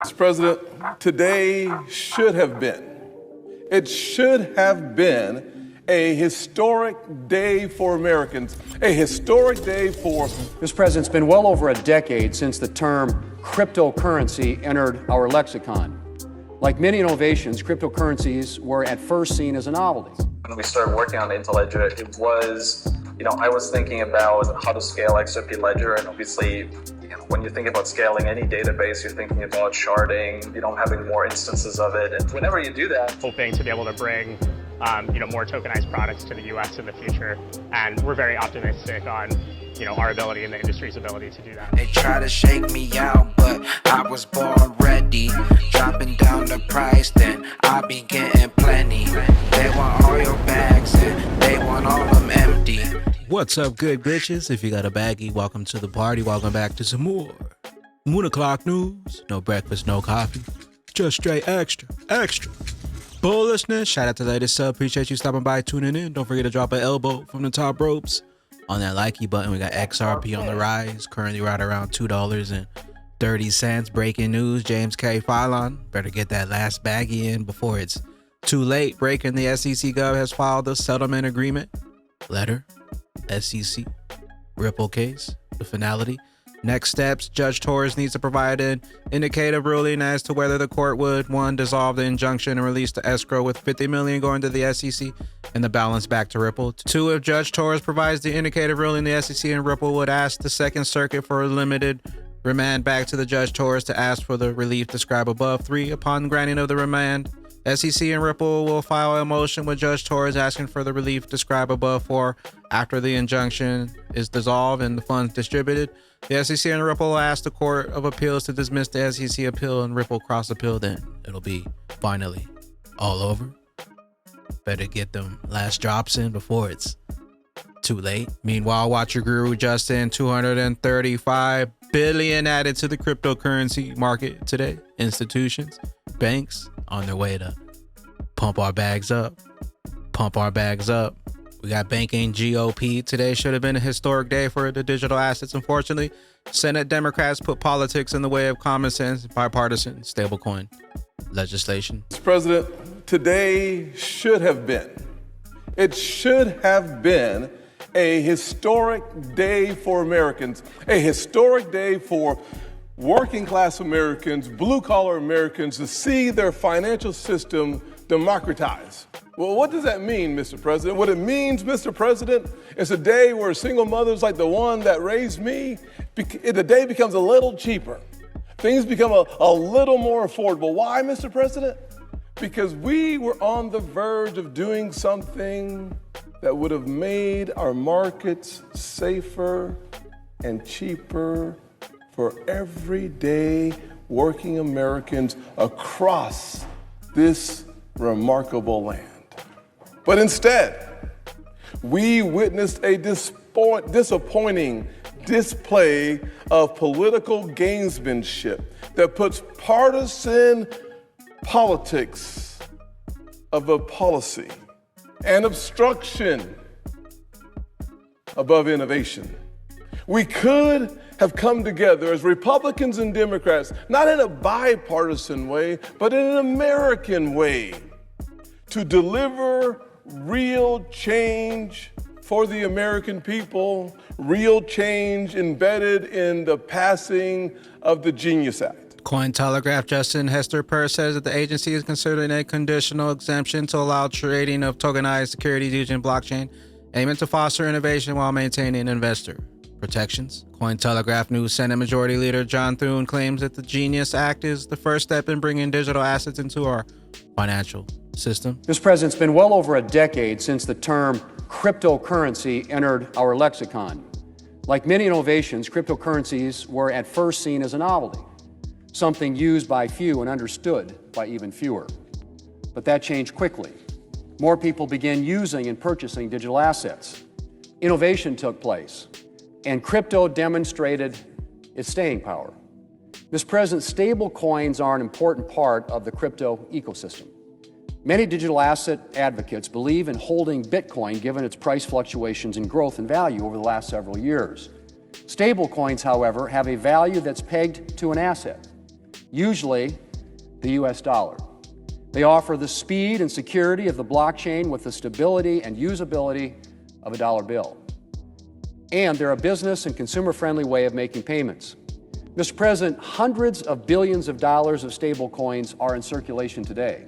Mr. President, today should have been a historic day for Americans, a historic day for... Mr. President, it's been well over a decade since the term cryptocurrency entered our lexicon. Like many innovations, cryptocurrencies were at first seen as a novelty. When we started working on the Intelledger, it was, I was thinking about how to scale XRP Ledger, and obviously, when you think about scaling any database, you're thinking about sharding, having more instances of it. And whenever you do that, hoping to be able to bring, more tokenized products to the U.S. in the future. And we're very optimistic on, our ability and the industry's ability to do that. They try to shake me out, but I was born ready. Dropping down the price, then I be getting plenty. They want all your bags and they want all them empty. What's up, good bitches? If you got a baggie, welcome to the party. Welcome back to some more Moon o'clock news. No breakfast, no coffee. Just straight extra. Bullishness. Shout out to the latest sub. Appreciate you stopping by, tuning in. Don't forget to drop an elbow from the top ropes on that likey button. We got XRP on the rise. Currently right around $2.30. Breaking news. James K. Fallon. Better get that last baggie in before it's too late. Breaking, the SEC Gov has filed a settlement agreement letter. SEC Ripple case, the finality. Next steps, Judge Torres needs to provide an indicative ruling as to whether the court would, 1, dissolve the injunction and release the escrow with $50 million going to the SEC and the balance back to Ripple. 2, if Judge Torres provides the indicative ruling, the SEC and Ripple would ask the Second Circuit for a limited remand back to the Judge Torres to ask for the relief described above. 3, upon granting of the remand, SEC and Ripple will file a motion with Judge Torres asking for the relief described above. 4, after the injunction is dissolved and the funds distributed, the SEC and Ripple will ask the Court of Appeals to dismiss the SEC appeal and Ripple cross appeal. Then it'll be finally all over. Better get them last drops in before it's too late. Meanwhile, Watcher Guru Justin, 235 billion added to the cryptocurrency market today. Institutions, banks on their way to pump our bags up. We got banking GOP. Today should have been a historic day for the digital assets. Unfortunately, Senate Democrats put politics in the way of common sense, bipartisan stablecoin legislation. Mr. President, today should have been a historic day for Americans, a historic day for working class Americans, blue collar Americans, to see their financial system democratized. Well, what does that mean, Mr. President? What it means, Mr. President, is a day where single mothers like the one that raised me, the day becomes a little cheaper. Things become a little more affordable. Why, Mr. President? Because we were on the verge of doing something that would have made our markets safer and cheaper for everyday working Americans across this remarkable land. But instead, we witnessed a disappointing display of political gamesmanship that puts partisan politics of a policy and obstruction above innovation. We could have come together as Republicans and Democrats, not in a bipartisan way, but in an American way, to deliver real change for the American people, real change embedded in the passing of the Genius Act. Cointelegraph Justin Hester Peirce says that the agency is considering a conditional exemption to allow trading of tokenized securities using blockchain, aiming to foster innovation while maintaining investor protections. Cointelegraph News Senate Majority Leader John Thune claims that the Genius Act is the first step in bringing digital assets into our financial system. Mr. President, it's been well over a decade since the term cryptocurrency entered our lexicon. Like many innovations, cryptocurrencies were at first seen as a novelty, something used by few and understood by even fewer. But that changed quickly. More people began using and purchasing digital assets. Innovation took place, and crypto demonstrated its staying power. Mr. President, stable coins are an important part of the crypto ecosystem. Many digital asset advocates believe in holding Bitcoin given its price fluctuations and growth in value over the last several years. Stable coins, however, have a value that's pegged to an asset. usually the US dollar. They offer the speed and security of the blockchain with the stability and usability of a dollar bill. And they're a business and consumer-friendly way of making payments. Mr. President, hundreds of billions of dollars of stable coins are in circulation today.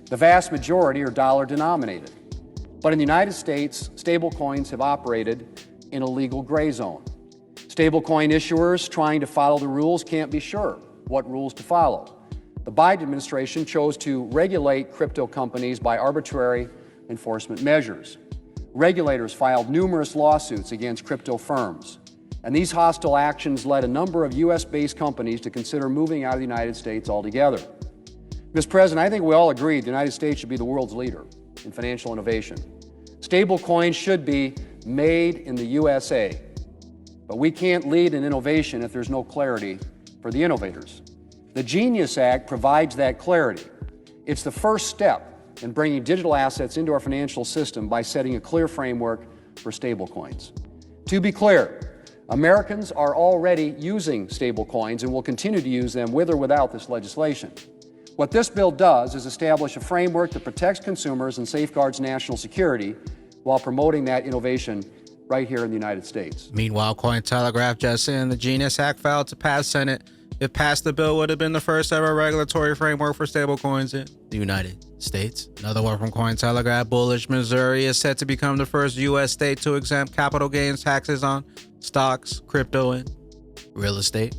The vast majority are dollar denominated. But in the United States, stable coins have operated in a legal gray zone. Stablecoin issuers trying to follow the rules can't be sure what rules to follow. The Biden administration chose to regulate crypto companies by arbitrary enforcement measures. Regulators filed numerous lawsuits against crypto firms, and these hostile actions led a number of U.S.-based companies to consider moving out of the United States altogether. Mr. President, I think we all agree the United States should be the world's leader in financial innovation. Stablecoins should be made in the USA, but we can't lead in innovation if there's no clarity for the innovators. The Genius Act provides that clarity. It's the first step in bringing digital assets into our financial system by setting a clear framework for stablecoins. To be clear, Americans are already using stablecoins and will continue to use them with or without this legislation. What this bill does is establish a framework that protects consumers and safeguards national security while promoting that innovation right here in the United States. Meanwhile, Cointelegraph just in, the Genius Act failed to pass Senate. If passed, the bill would have been the first ever regulatory framework for stablecoins in the United States. Another one from Cointelegraph, bullish. Missouri is set to become the first U.S. state to exempt capital gains taxes on stocks, crypto, and real estate.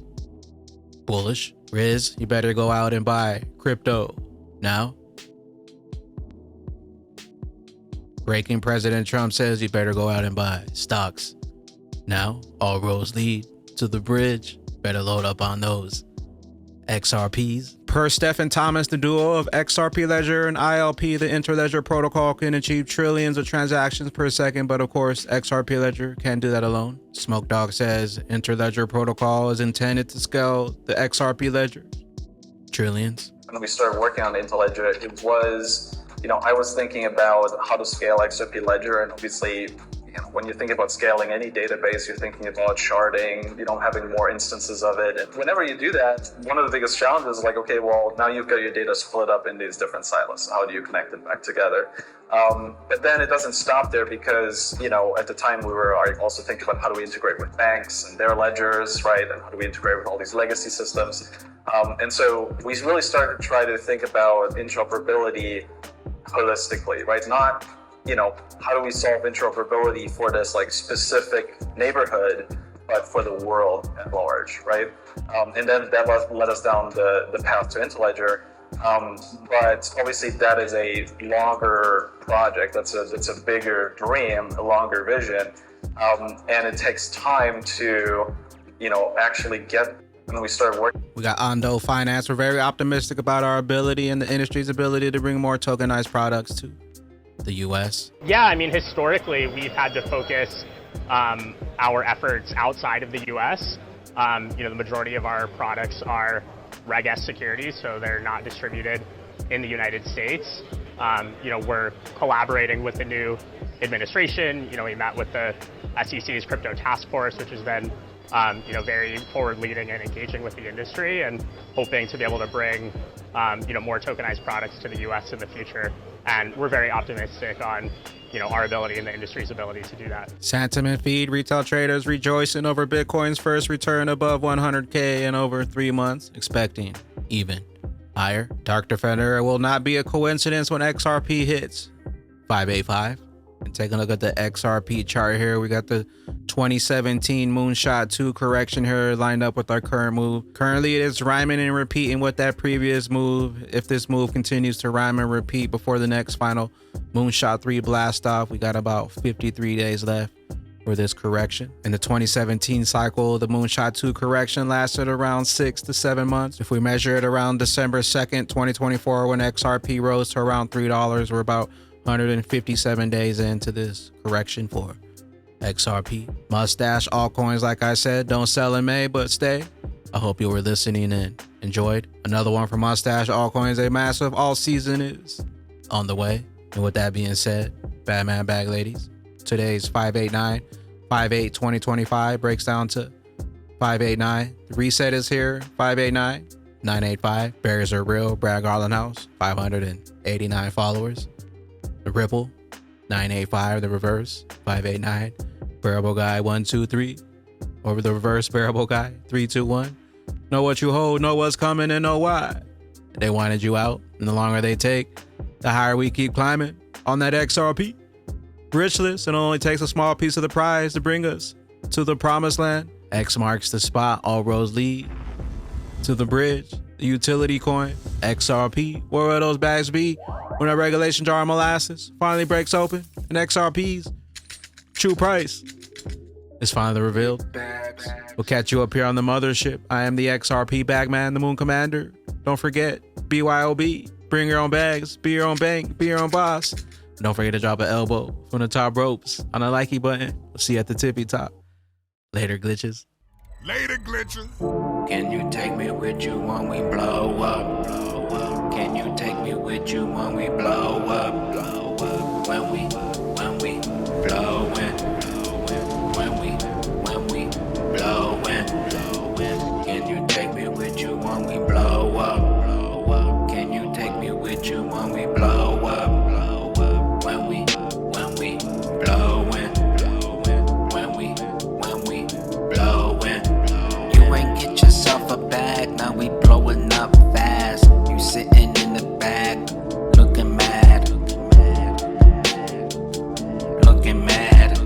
Bullish. Riz, you better go out and buy crypto now. Breaking, President Trump says you better go out and buy stocks now. All roads lead to the bridge. Better load up on those XRPs. Per Stephen Thomas, the duo of XRP Ledger and ILP, the interledger protocol can achieve trillions of transactions per second, but of course, XRP Ledger can't do that alone. Smoke Dog says interledger protocol is intended to scale the XRP Ledger trillions. When we started working on interledger, it was, I was thinking about how to scale XRP Ledger, and obviously, when you think about scaling any database, you're thinking about sharding, having more instances of it. And whenever you do that, one of the biggest challenges is okay, well, now you've got your data split up in these different silos. How do you connect it back together? But then it doesn't stop there because, at the time we were also thinking about how do we integrate with banks and their ledgers, right? And how do we integrate with all these legacy systems? And so we really started to try to think about interoperability holistically, right? Not how do we solve interoperability for this specific neighborhood, but for the world at large, right? And then that led us down the path to interledger. But obviously that is a longer project. That's a bigger dream, a longer vision. And it takes time to, actually get. When we started working. We got Ondo Finance. We're very optimistic about our ability and the industry's ability to bring more tokenized products to the U.S. Yeah, historically, we've had to focus our efforts outside of the U.S. The majority of our products are Reg S securities, so they're not distributed in the United States. We're collaborating with the new administration. We met with the SEC's crypto task force, which has been very forward-leading and engaging with the industry, and hoping to be able to bring more tokenized products to the U.S. in the future. And we're very optimistic on our ability and the industry's ability to do that. Sentiment feed, retail traders rejoicing over Bitcoin's first return above 100K in over 3 months, expecting even higher. Dark Defender, will not be a coincidence when XRP hits 585. And taking a look at the XRP chart here, we got the 2017 Moonshot 2 correction here lined up with our current move. Currently, it is rhyming and repeating with that previous move. If this move continues to rhyme and repeat before the next final Moonshot 3 blast off, we got about 53 days left for this correction. In the 2017 cycle, the Moonshot 2 correction lasted around 6 to 7 months. If we measure it around December 2nd, 2024, when XRP rose to around $3, we're about 157 days into this correction for XRP. Mustache altcoins, like I said, don't sell in May, but stay. I hope you were listening and enjoyed. Another one from Mustache altcoins, a massive all season is on the way. And with that being said, Batman Bag Ladies, today's 589, 5/8/2025 breaks down to 589. The reset is here, 589. 985, Bears Are Real, Brad Garland House, 589 followers. The Ripple, 985, the reverse, 589. Bearable Guy, 123. Over the reverse, Bearable Guy, 321. Know what you hold, know what's coming, and know why. They wanted you out, and the longer they take, the higher we keep climbing on that XRP. Rich list, it only takes a small piece of the prize to bring us to the promised land. X marks the spot, all roads lead to the bridge, the utility coin, XRP. Where will those bags be when a regulation jar of molasses finally breaks open and XRP's true price is finally revealed? We'll catch you up here on the mothership. I am the XRP bagman, the Moon Commander. Don't forget, BYOB, bring your own bags, be your own bank, be your own boss. Don't forget to drop an elbow from the top ropes on the likey button. We'll see you at the tippy top. Later, glitches. Later, glitches. Can you take me with you when we blow up? Can you take me with you when we blow up? When we blowin'. When we blowin'. Can you take me with you when we blow up? Can you take me with you when we blow up? When we blowin'. When we blowin'. You ain't get yourself a bag, now we blowin' up fast. You sitting in the back, looking mad. Looking mad.